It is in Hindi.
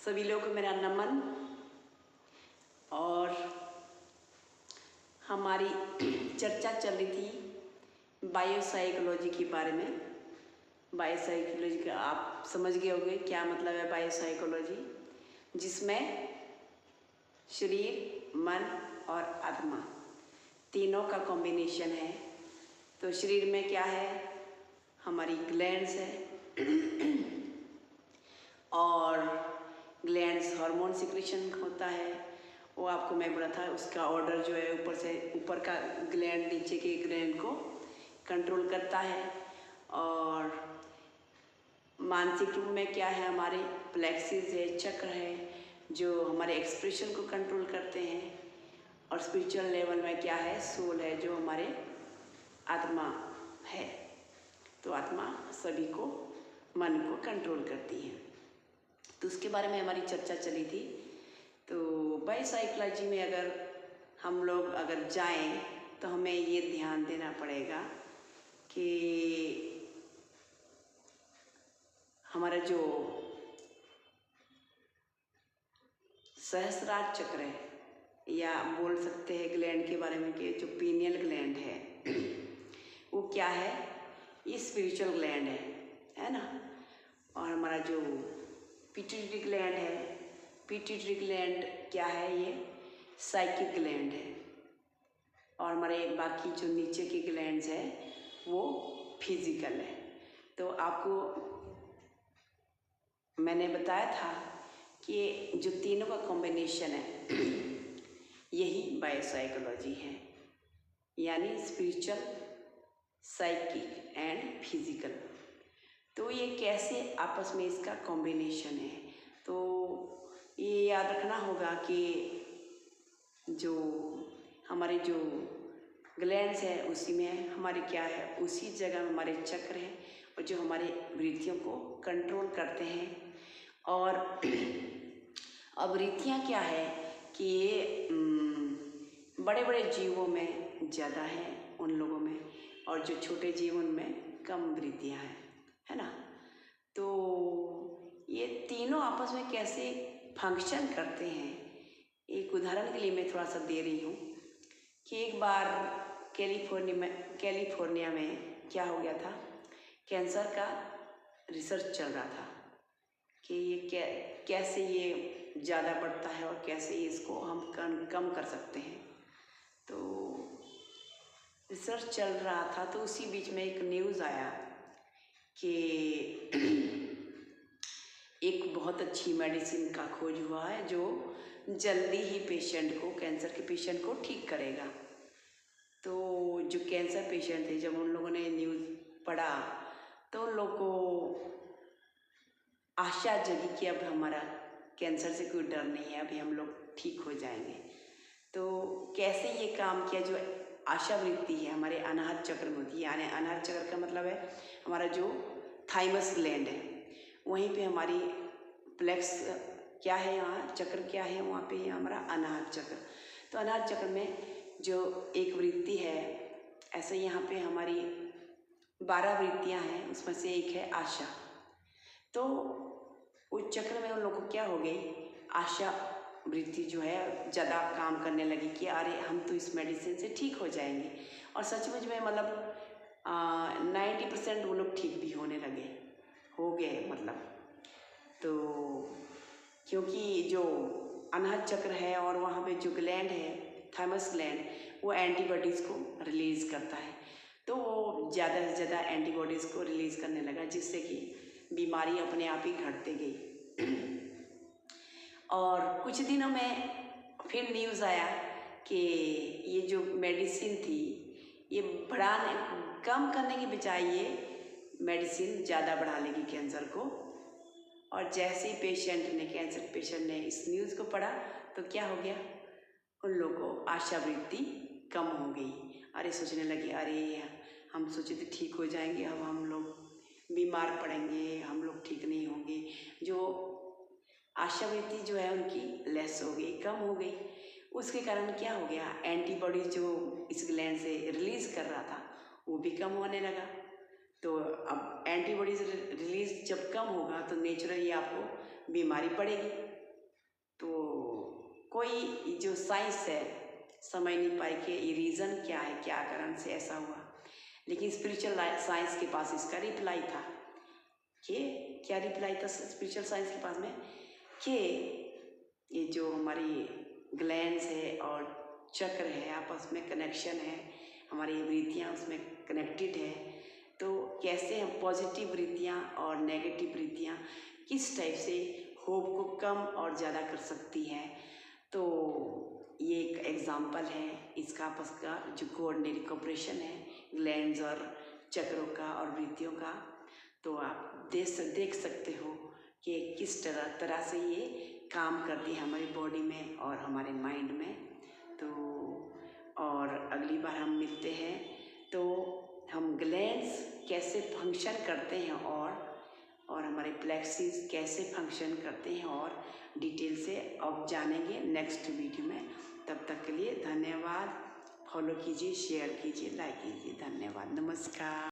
सभी लोगों को मेरा नमन। और हमारी चर्चा चल रही थी बायोसाइकोलॉजी के बारे में। बायोसाइकोलॉजी का आप समझ गए होंगे क्या मतलब है बायोसाइकोलॉजी, जिसमें शरीर, मन और आत्मा तीनों का कॉम्बिनेशन है। तो शरीर में क्या है, हमारी ग्लैंड्स है और ग्लैंड्स हार्मोन सिक्रेशन होता है। वो आपको मैं बोला था, उसका ऑर्डर जो है ऊपर से ऊपर का ग्लैंड नीचे के ग्लैंड को कंट्रोल करता है। और मानसिक रूप में क्या है, हमारे प्लेक्सिस है, चक्र है, जो हमारे एक्सप्रेशन को कंट्रोल करते हैं। और स्पिरिचुअल लेवल में क्या है, सोल है, जो हमारे आत्मा है। तो आत्मा सभी को, मन को कंट्रोल करती है। तो उसके बारे में हमारी चर्चा चली थी। तो बायोसाइकोलॉजी में अगर हम लोग अगर जाएं तो हमें ये ध्यान देना पड़ेगा कि हमारा जो सहस्रार चक्र है, या बोल सकते हैं ग्लैंड के बारे में कि जो पीनियल ग्लैंड है वो क्या है, ये स्पिरिचुअल ग्लैंड है ना। और हमारा जो पिट्यूटरी ग्लैंड है, पिट्यूटरी ग्लैंड क्या है, ये साइकिक ग्लैंड है। और हमारे बाकी जो नीचे के ग्लैंड्स है वो फिजिकल है। तो आपको मैंने बताया था कि जो तीनों का कॉम्बिनेशन है यही बायोसाइकोलॉजी है, यानी स्पिरिचुअल, साइकिक एंड फिजिकल। तो ये कैसे आपस में इसका कॉम्बिनेशन है, तो ये याद रखना होगा कि जो हमारे जो ग्लैंड्स है उसी में हमारे क्या है, उसी जगह में हमारे चक्र हैं और जो हमारे वृत्तियों को कंट्रोल करते हैं। और अब वृत्तियाँ क्या है कि ये बड़े बड़े जीवों में ज़्यादा है उन लोगों में, और जो छोटे जीवन में कम वृत्तियाँ हैं, है ना। तो ये तीनों आपस में कैसे फंक्शन करते हैं, एक उदाहरण के लिए मैं थोड़ा सा दे रही हूँ कि एक बार कैलिफोर्निया में क्या हो गया था, कैंसर का रिसर्च चल रहा था कि ये कैसे ये ज़्यादा बढ़ता है और कैसे इसको हम कम कर सकते हैं। तो रिसर्च चल रहा था, तो उसी बीच में एक न्यूज़ आया कि एक बहुत अच्छी मेडिसिन का खोज हुआ है जो जल्दी ही पेशेंट को, कैंसर के पेशेंट को ठीक करेगा। तो जो कैंसर पेशेंट थे, जब उन लोगों ने न्यूज़ पढ़ा तो उन लोगों को आशा जगी कि अब हमारा कैंसर से कोई डर नहीं है, अभी हम लोग ठीक हो जाएंगे। तो कैसे ये काम किया, जो आशा वृत्ति है हमारे अनाहत चक्र में होती है, यानी अनाहत चक्र का मतलब है हमारा जो थाइमस ग्लैंड है, वहीं पे हमारी प्लेक्स क्या है, यहाँ चक्र क्या है, वहाँ पे हमारा अनाहत चक्र। तो अनाहत चक्र में जो एक वृत्ति है, ऐसे यहाँ पे हमारी 12 वृत्तियाँ हैं, उसमें से एक है आशा। तो उस चक्र में उन लोगों को क्या हो गई, आशा वृत्ति जो है ज़्यादा काम करने लगी कि अरे हम तो इस मेडिसिन से ठीक हो जाएंगे। और सचमुच में मतलब 90% वो लोग ठीक भी होने लगे, हो गए मतलब। तो क्योंकि जो अनाहत चक्र है और वहाँ पे जो ग्लैंड है, थाइमस ग्लैंड, वो एंटीबॉडीज़ को रिलीज़ करता है। तो वो ज़्यादा से ज़्यादा एंटीबॉडीज़ को रिलीज़ करने लगा, जिससे कि बीमारी अपने आप ही घटते गई। और कुछ दिनों में फिर न्यूज़ आया कि ये जो मेडिसिन थी, ये कम करने की बजाय ये मेडिसिन ज़्यादा बढ़ा लेगी कैंसर को। और जैसे ही कैंसर पेशेंट ने इस न्यूज़ को पढ़ा तो क्या हो गया, उन लोगों को आशावृत्ति कम हो गई। अरे सोचने लगे, अरे हम सोचे थे ठीक हो जाएंगे, अब हम लोग बीमार पड़ेंगे, हम लोग ठीक नहीं होंगे। जो आशावृत्ति जो है उनकी लेस हो गई, कम हो गई। उसके कारण क्या हो गया, एंटीबॉडी जो इस ग्लैंड से रिलीज़ कर रहा था वो भी कम होने लगा। तो अब एंटीबॉडीज रिलीज जब कम होगा तो नेचुरली आपको बीमारी पड़ेगी। तो कोई जो साइंस है समझ नहीं पाई कि ये रीज़न क्या है, क्या कारण से ऐसा हुआ। लेकिन स्पिरिचुअल साइंस के पास इसका रिप्लाई था कि क्या रिप्लाई था स्पिरिचुअल साइंस के पास में कि ये जो हमारी ग्लैंड्स है और चक्र है आपस में कनेक्शन है, हमारी वृत्तियाँ उसमें कनेक्टेड है। तो कैसे हम पॉजिटिव वृत्तियाँ और नेगेटिव वृत्तियाँ किस टाइप से होप को कम और ज़्यादा कर सकती है। तो ये एक एग्जाम्पल है इसका आपस का जो कोऑर्डिनेट कोऑपरेशन है ग्लैंड्स और चक्रों का और वृत्तियों का। तो आप देख सकते हो कि किस तरह से ये काम करती है हमारी बॉडी में और हमारे माइंड में। तो और अगली बार हम मिलते हैं तो हम ग्लैंड्स कैसे फंक्शन करते हैं और हमारे प्लेक्सिस कैसे फंक्शन करते हैं और डिटेल से अब जानेंगे नेक्स्ट वीडियो में। तब तक के लिए धन्यवाद। फॉलो कीजिए, शेयर कीजिए, लाइक कीजिए। धन्यवाद, नमस्कार।